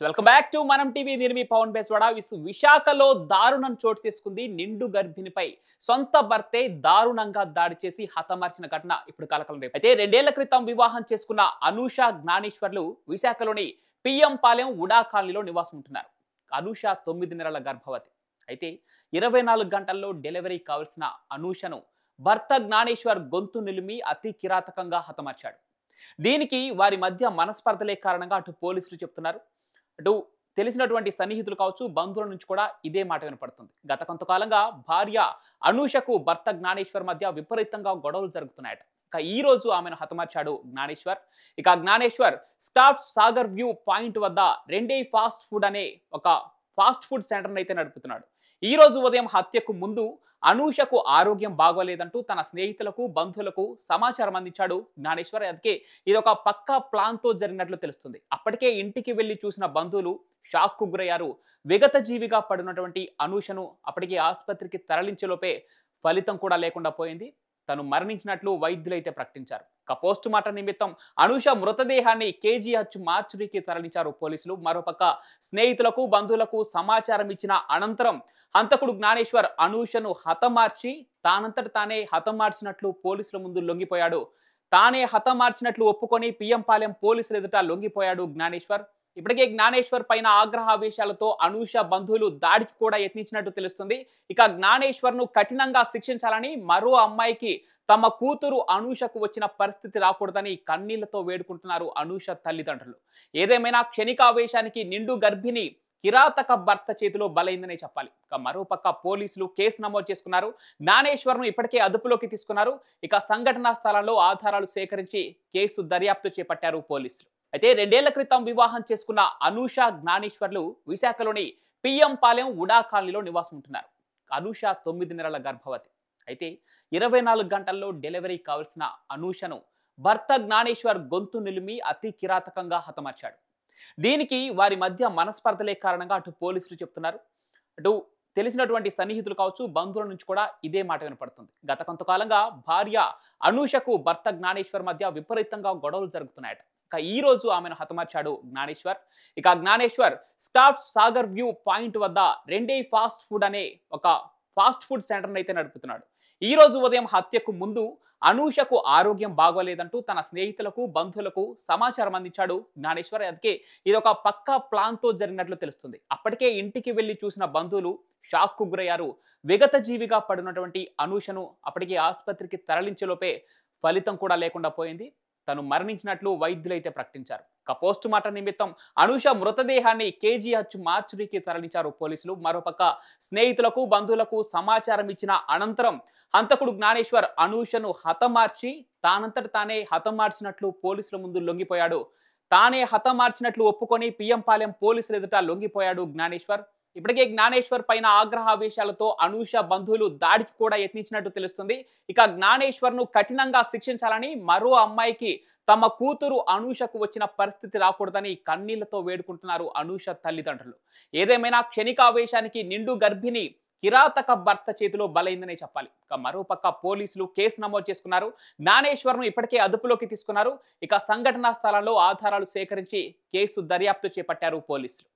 Welcome back to మనం TV. నేను మీ పవన్ బేస్వాడ. విశాఖలో దారుణం చోటు చేసుకుంది. నిండు గర్భిణిపై సొంత భర్తే దారుణంగా దాడి చేసి హతమార్చిన ఘటన ఇప్పుడు కలకలం రేపు. అయితే 2 ఏళ్ల క్రితం వివాహం చేసుకున్న అనూష జ్ఞానేశ్వర్లు విశాఖలోని పిఎం పాలెం ఉడా కాలనీలో నివాసం ఉంటున్నారు. అనూష 9 నెలల గర్భవతి. అయితే 24 గంటల్లో డెలివరీ కావాల్సిన అనూషను భర్త జ్ఞానేశ్వర్ గొంతు నిలిమి అతి కిరాతకంగా హతమార్చాడు. దీనికి వారి మధ్య మనస్పర్ధలే కారణంగా అటు పోలీసులు చెప్తున్నారు. అటు తెలిసినటువంటి సన్నిహితులు కావచ్చు, బంధువుల నుంచి కూడా ఇదే మాట వినపడుతుంది. గత కొంతకాలంగా భార్య అనూషకు భర్త జ్ఞానేశ్వర్ మధ్య విపరీతంగా గొడవలు జరుగుతున్నాయట. ఇక ఈ రోజు ఆమెను హతమార్చాడు జ్ఞానేశ్వర్. ఇక Gnaneshwar staff Sagar view point వద్ద రెండే ఫాస్ట్ ఫుడ్ అనే ఒక ఫాస్ట్ ఫుడ్ సెంటర్ని అయితే నడుపుతున్నాడు. ఈ రోజు ఉదయం హత్యకు ముందు అనూషకు ఆరోగ్యం బాగోలేదంటూ తన స్నేహితులకు, బంధువులకు సమాచారం అందించాడు జ్ఞానేశ్వర్. అందుకే ఇది ఒక పక్కా ప్లాన్ తో జరిగినట్లు తెలుస్తుంది. అప్పటికే ఇంటికి వెళ్లి చూసిన బంధువులు షాక్ కు గురయ్యారు. విగత జీవిగా పడినటువంటి అనూషను అప్పటికే ఆసుపత్రికి తరలించేలోపే ఫలితం కూడా లేకుండా పోయింది. తను మరణించినట్లు వైద్యులైతే ప్రకటించారు. ఇక పోస్ట్ మార్టం నిమిత్తం అనూష మృతదేహాన్ని కేజీహెచ్ మార్చురీకి తరలించారు పోలీసులు. మరోపక్క స్నేహితులకు, బంధువులకు సమాచారం ఇచ్చిన అనంతరం హంతకుడు జ్ఞానేశ్వర్ అనూషను హతమార్చి తానంతట తానే హతమార్చినట్లు పోలీసుల ముందు లొంగిపోయాడు. తానే హతమార్చినట్లు ఒప్పుకొని పిఎం పాలెం పోలీసుల ఎదుట లొంగిపోయాడు జ్ఞానేశ్వర్. ఇప్పటికే జ్ఞానేశ్వర్ పైన ఆగ్రహావేశాలతో అనూష బంధువులు దాడికి కూడా యత్నించినట్టు తెలుస్తుంది. ఇక జ్ఞానేశ్వర్ ను కఠినంగా శిక్షించాలని, మరో అమ్మాయికి తమ కూతురు అనూషకు వచ్చిన పరిస్థితి రాకూడదని కన్నీళ్లతో వేడుకుంటున్నారు అనూష తల్లిదండ్రులు. ఏదేమైనా క్షణికావేశానికి నిండు గర్భిణి కిరాతక భర్త చేతిలో బలైందనే చెప్పాలి. ఇక మరోపక్క పోలీసులు కేసు నమోదు చేసుకున్నారు. జ్ఞానేశ్వర్ ను ఇప్పటికే అదుపులోకి తీసుకున్నారు. ఇక సంఘటనా స్థలంలో ఆధారాలు సేకరించి కేసు దర్యాప్తు చేపట్టారు పోలీసులు. అయితే 2 ఏళ్ల క్రితం వివాహం చేసుకున్న అనూష జ్ఞానేశ్వర్లు విశాఖలోని పిఎం పాలెం ఉడా కాలనీలో నివాసం ఉంటున్నారు. అనూష 9 నెలల గర్భవతి. అయితే 24 గంటల్లో డెలివరీ కావాల్సిన అనూషను భర్త జ్ఞానేశ్వర్ గొంతు నిలిమి అతి కిరాతకంగా హతమార్చాడు. దీనికి వారి మధ్య మనస్పర్ధలే కారణంగా అటు పోలీసులు చెప్తున్నారు. అటు తెలిసినటువంటి సన్నిహితులు కావచ్చు, బంధువుల నుంచి కూడా ఇదే మాట వినపడుతుంది. గత కొంతకాలంగా భార్య అనూషకు భర్త జ్ఞానేశ్వర్ మధ్య విపరీతంగా గొడవలు జరుగుతున్నాయట. ఇక ఈ రోజు ఆమెను హతమార్చాడు జ్ఞానేశ్వర్. ఇక Gnaneshwar staff Sagar view point వద్ద రెండే ఫాస్ట్ ఫుడ్ అనే ఒక ఫాస్ట్ ఫుడ్ సెంటర్ని అయితే నడుపుతున్నాడు. ఈ రోజు ఉదయం హత్యకు ముందు అనూషకు ఆరోగ్యం బాగోలేదంటూ తన స్నేహితులకు, బంధువులకు సమాచారం అందించాడు జ్ఞానేశ్వర్. అందుకే ఇది ఒక పక్కా ప్లాన్ తో జరిగినట్లు తెలుస్తుంది. అప్పటికే ఇంటికి వెళ్లి చూసిన బంధువులు షాక్ కు గురయ్యారు. విగత జీవిగా పడినటువంటి అనూషను అప్పటికే ఆసుపత్రికి తరలించేలోపే ఫలితం కూడా లేకుండా పోయింది. తను మరణించినట్లు వైద్యులైతే ప్రకటించారు. ఇక పోస్ట్ మార్టం నిమిత్తం అనూష మృతదేహాన్ని కేజీహెచ్ మార్చురీకి తరలించారు పోలీసులు. మరోపక్క స్నేహితులకు, బంధువులకు సమాచారం ఇచ్చిన అనంతరం హంతకుడు జ్ఞానేశ్వర్ అనూషను హతమార్చి తానంతట తానే హతమార్చినట్లు పోలీసుల ముందు లొంగిపోయాడు. తానే హతమార్చినట్లు ఒప్పుకొని పిఎం పాలెం పోలీసుల ఎదుట లొంగిపోయాడు జ్ఞానేశ్వర్. ఇప్పటికే జ్ఞానేశ్వర్ పైన ఆగ్రహావేశాలతో అనూష బంధువులు దాడికి కూడా యత్నించినట్టు తెలుస్తుంది. ఇక జ్ఞానేశ్వర్ ను కఠినంగా శిక్షించాలని, మరో అమ్మాయికి తమ కూతురు అనూషకు వచ్చిన పరిస్థితి రాకూడదని కన్నీళ్లతో వేడుకుంటున్నారు అనూష తల్లిదండ్రులు. ఏదేమైనా క్షణికావేశానికి నిండు గర్భిణి కిరాతక భర్త చేతిలో బలైందనే చెప్పాలి. ఇక మరోపక్క పోలీసులు కేసు నమోదు చేసుకున్నారు. జ్ఞానేశ్వర్ ను ఇప్పటికే అదుపులోకి తీసుకున్నారు. ఇక సంఘటనా స్థలంలో ఆధారాలు సేకరించి కేసు దర్యాప్తు చేపట్టారు పోలీసులు.